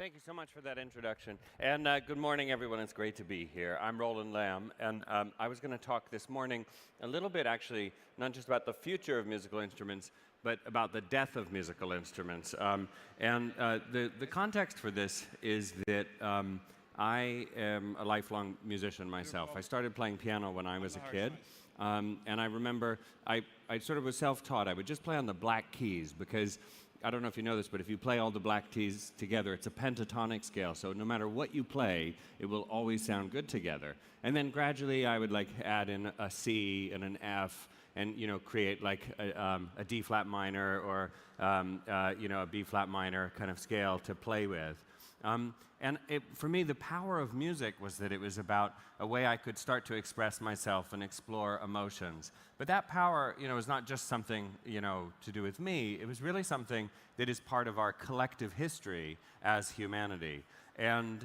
Thank you so much for that introduction. And good morning, everyone. It's great to be here. I'm Roland Lamb, and I was going to talk this morning a little bit, actually, not just about the future of musical instruments, but about the death of musical instruments. The context for this is that I am a lifelong musician myself. I started playing piano when I was a kid, and I remember I sort of was self-taught. I would just play on the black keys because I don't know if you know this, but if you play all the black keys together, it's a pentatonic scale. So no matter what you play, it will always sound good together. And then gradually I would like add in a C and an F and create like a D flat minor or a B flat minor kind of scale to play with. For me, the power of music was that it was about a way I could start to express myself and explore emotions. But that power, is not just something, to do with me. It was really something that is part of our collective history as humanity. And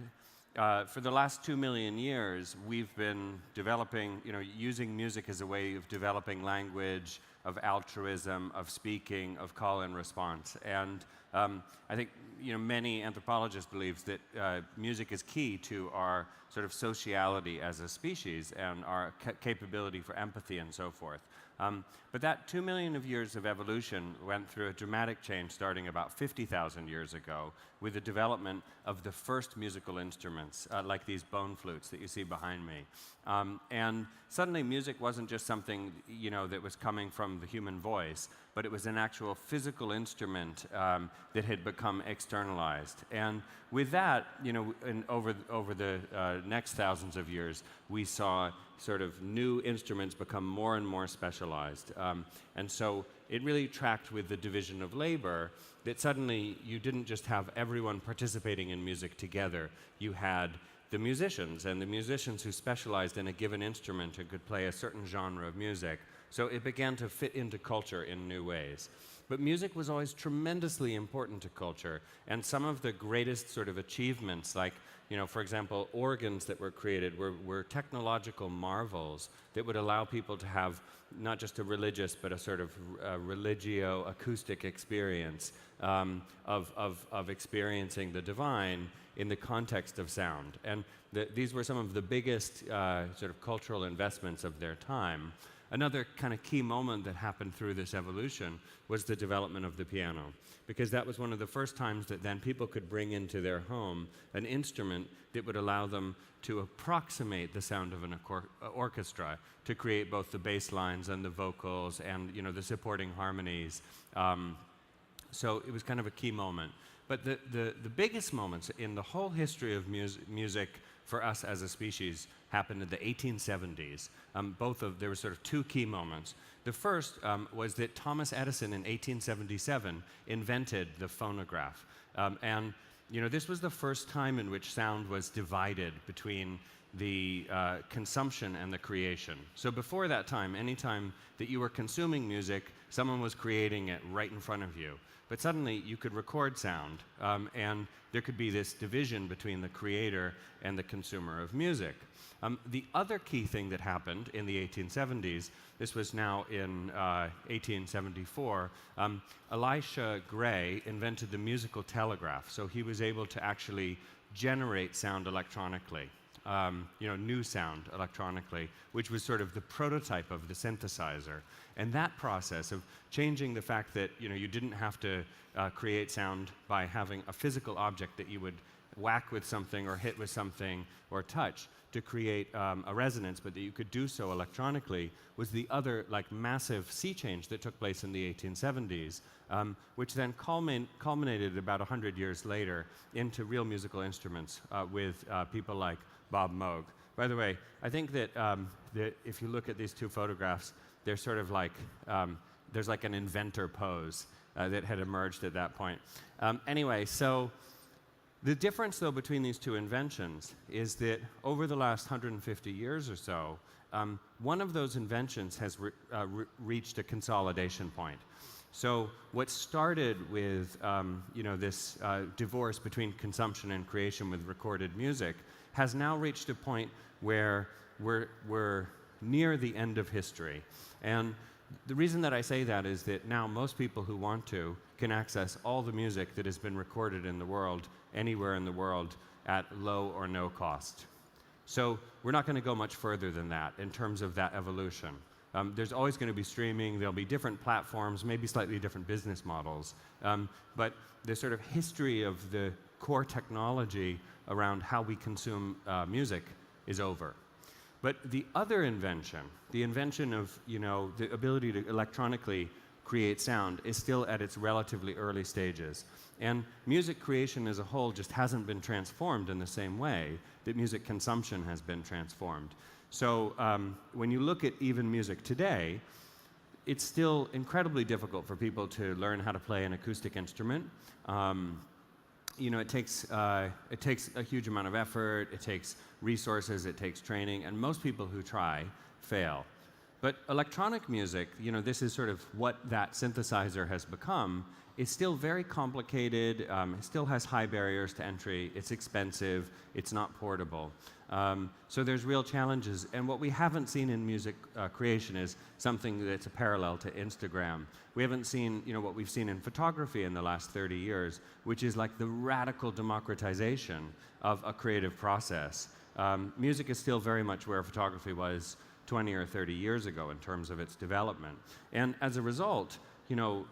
for the last 2 million years, we've been developing, using music as a way of developing language, of altruism, of speaking, of call and response. And I think many anthropologists believe that music is key to our sort of sociality as a species and our capability for empathy and so forth. But that 2 million of years of evolution went through a dramatic change starting about 50,000 years ago with the development of the first musical instruments, like these bone flutes that you see behind me. And suddenly music wasn't just something that was coming from the human voice, but it was an actual physical instrument that had become externalized. And with that, over the next thousands of years, we saw sort of new instruments become more and more specialized. And so it really tracked with the division of labor that suddenly you didn't just have everyone participating in music together. You had the musicians, and the musicians who specialized in a given instrument and could play a certain genre of music. So it began to fit into culture in new ways. But music was always tremendously important to culture, and some of the greatest sort of achievements, like, for example, organs that were created were technological marvels that would allow people to have not just a religious, but a sort of religio-acoustic experience of experiencing the divine in the context of sound. And these were some of the biggest sort of cultural investments of their time. Another kind of key moment that happened through this evolution was the development of the piano, because that was one of the first times that then people could bring into their home an instrument that would allow them to approximate the sound of an orchestra to create both the bass lines and the vocals and the supporting harmonies. So it was kind of a key moment. But the biggest moments in the whole history of music for us as a species happened in the 1870s. There were sort of two key moments. The first was that Thomas Edison in 1877 invented the phonograph. This was the first time in which sound was divided between the consumption and the creation. So before that time, any time that you were consuming music, someone was creating it right in front of you. But suddenly you could record sound, and there could be this division between the creator and the consumer of music. The other key thing that happened in the 1870s, this was now in 1874, Elisha Gray invented the musical telegraph. So he was able to actually generate sound electronically. New sound electronically, which was sort of the prototype of the synthesizer. And that process of changing the fact that you didn't have to create sound by having a physical object that you would whack with something or hit with something or touch to create a resonance, but that you could do so electronically, was the other massive sea change that took place in the 1870s, which then culminated about 100 years later into real musical instruments with people like Bob Moog. By the way, I think that if you look at these two photographs, they're sort of like, there's like an inventor pose that had emerged at that point. Anyway, so the difference, though, between these two inventions is that over the last 150 years or so, one of those inventions has reached a consolidation point. So what started with this divorce between consumption and creation with recorded music has now reached a point where we're near the end of history. And The reason that I say that is that now most people who want to can access all the music that has been recorded in the world, anywhere in the world, at low or no cost. So we're not going to go much further than that in terms of that evolution. There's always going to be streaming, there'll be different platforms, maybe slightly different business models, but the sort of history of the core technology around how we consume music is over. But the other invention, the invention of the ability to electronically create sound, is still at its relatively early stages. And music creation as a whole just hasn't been transformed in the same way that music consumption has been transformed. So when you look at even music today, it's still incredibly difficult for people to learn how to play an acoustic instrument. It takes a huge amount of effort, it takes resources, it takes training, and most people who try fail. But electronic music, this is sort of what that synthesizer has become. It's still very complicated, it still has high barriers to entry, it's expensive, it's not portable. So there's real challenges, and what we haven't seen in music creation is something that's a parallel to Instagram. We haven't seen what we've seen in photography in the last 30 years, which is like the radical democratization of a creative process. Music is still very much where photography was 20 or 30 years ago in terms of its development. And as a result,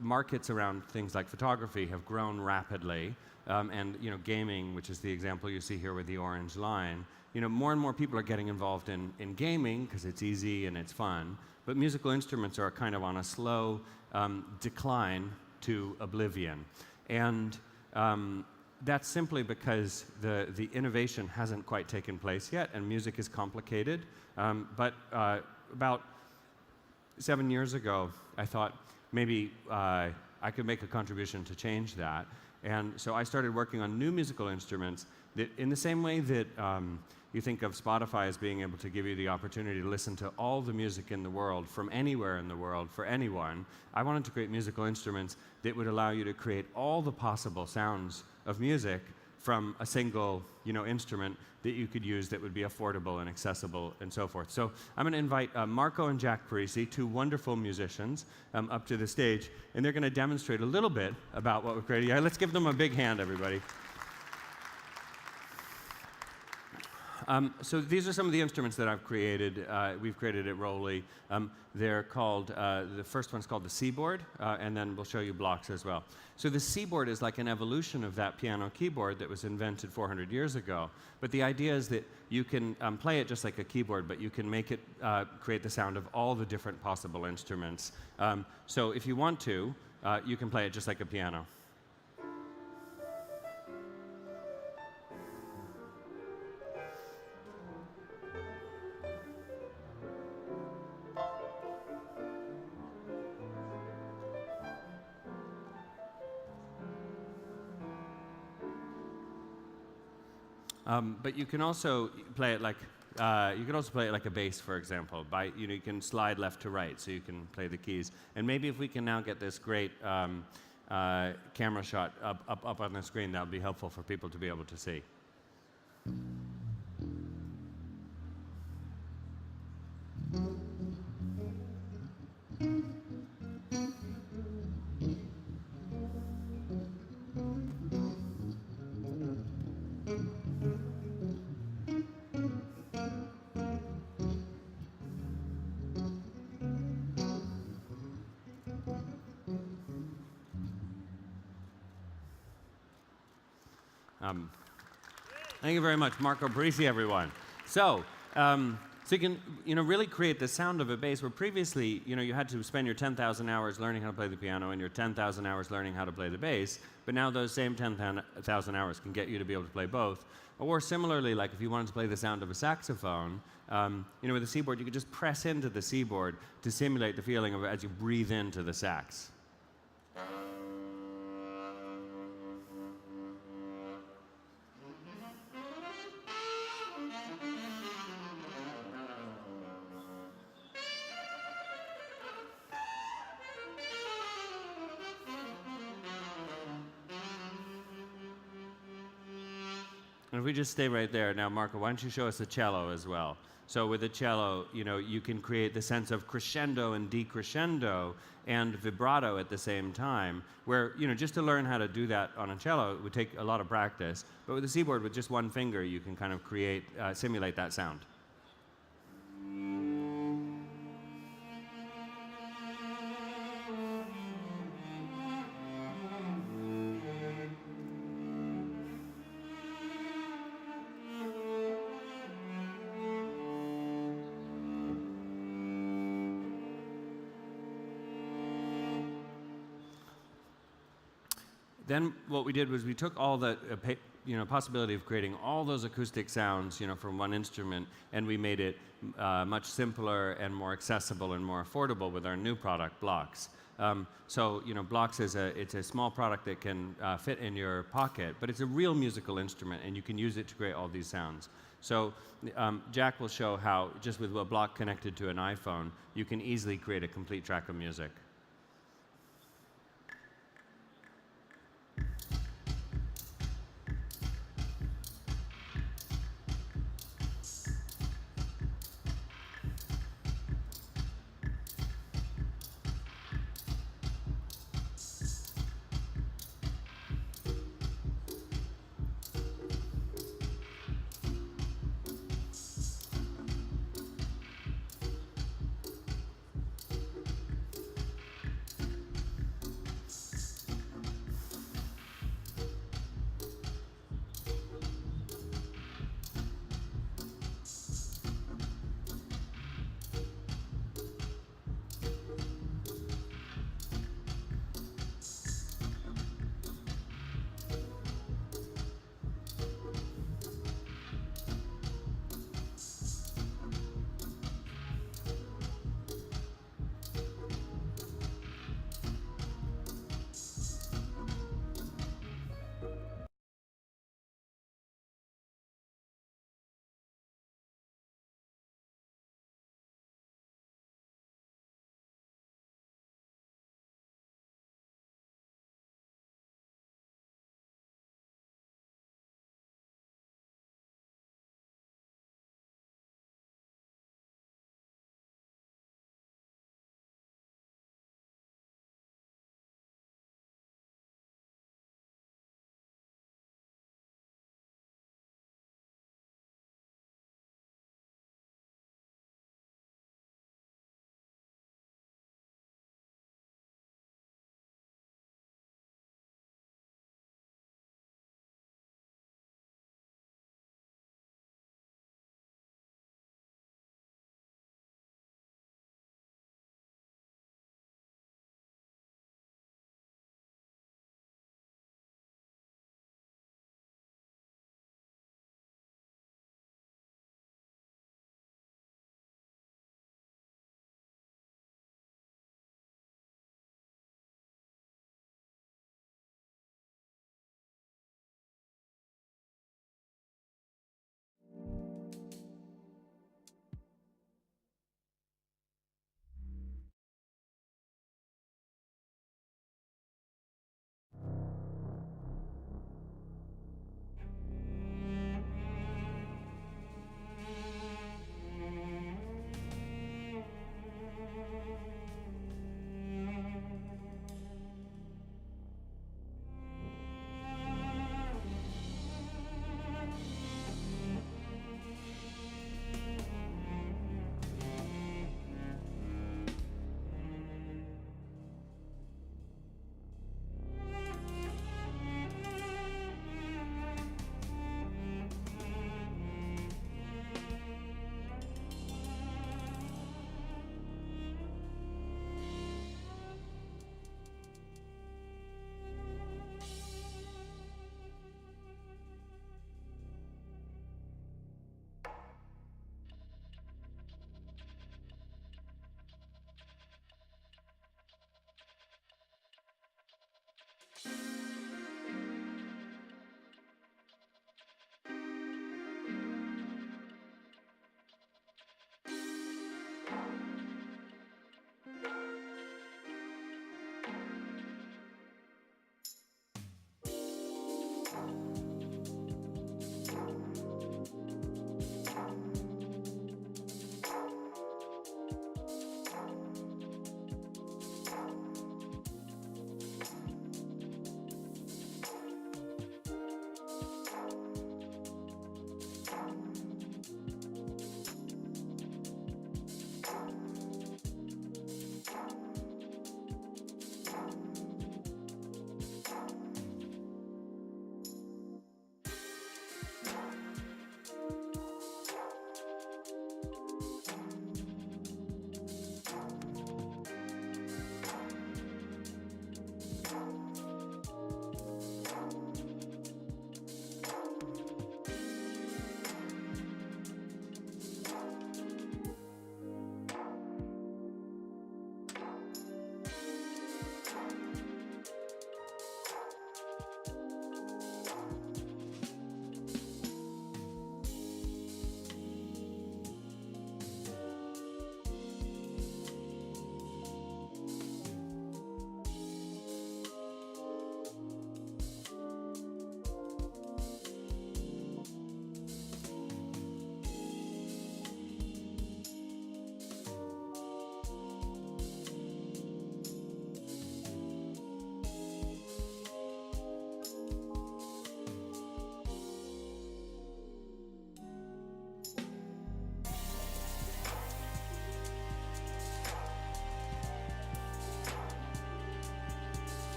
markets around things like photography have grown rapidly, and gaming, which is the example you see here with the orange line, more and more people are getting involved in gaming because it's easy and it's fun, but musical instruments are kind of on a slow decline to oblivion. And that's simply because the innovation hasn't quite taken place yet, and music is complicated. But about 7 years ago, I thought maybe I could make a contribution to change that. And so I started working on new musical instruments that, in the same way that you think of Spotify as being able to give you the opportunity to listen to all the music in the world from anywhere in the world for anyone, I wanted to create musical instruments that would allow you to create all the possible sounds of music from a single instrument that you could use that would be affordable and accessible and so forth. So I'm going to invite Marco and Jack Parisi, two wonderful musicians, up to the stage, and they're going to demonstrate a little bit about what we've created. Yeah, let's give them a big hand, everybody. So these are some of the instruments that I've created. We've created at Rolly. They're called, the first one's called the Cboard, and then we'll show you blocks as well. So the Cboard is like an evolution of that piano keyboard that was invented 400 years ago. But the idea is that you can play it just like a keyboard, but you can make it create the sound of all the different possible instruments. So if you want to, you can play it just like a piano. But you can also play it like a bass, for example. You can slide left to right, so you can play the keys. And maybe if we can now get this great camera shot up on the screen, that would be helpful for people to be able to see. Thank you very much, Marco Parisi, everyone. So you can really create the sound of a bass where previously you had to spend your 10,000 hours learning how to play the piano and your 10,000 hours learning how to play the bass, but now those same 10,000 hours can get you to be able to play both. Or similarly, like if you wanted to play the sound of a saxophone, with the Cboard, you could just press into the Cboard to simulate the feeling of as you breathe into the sax. And if we just stay right there, now Marco, why don't you show us the cello as well? So with the cello, you can create the sense of crescendo and decrescendo and vibrato at the same time, where, just to learn how to do that on a cello, it would take a lot of practice. But with the Cboard, with just one finger, you can kind of simulate that sound. Then what we did was we took all the possibility of creating all those acoustic sounds from one instrument, and we made it much simpler and more accessible and more affordable with our new product, Blocks. Blocks it's a small product that can fit in your pocket, but it's a real musical instrument, and you can use it to create all these sounds. So Jack will show how, just with a block connected to an iPhone, you can easily create a complete track of music.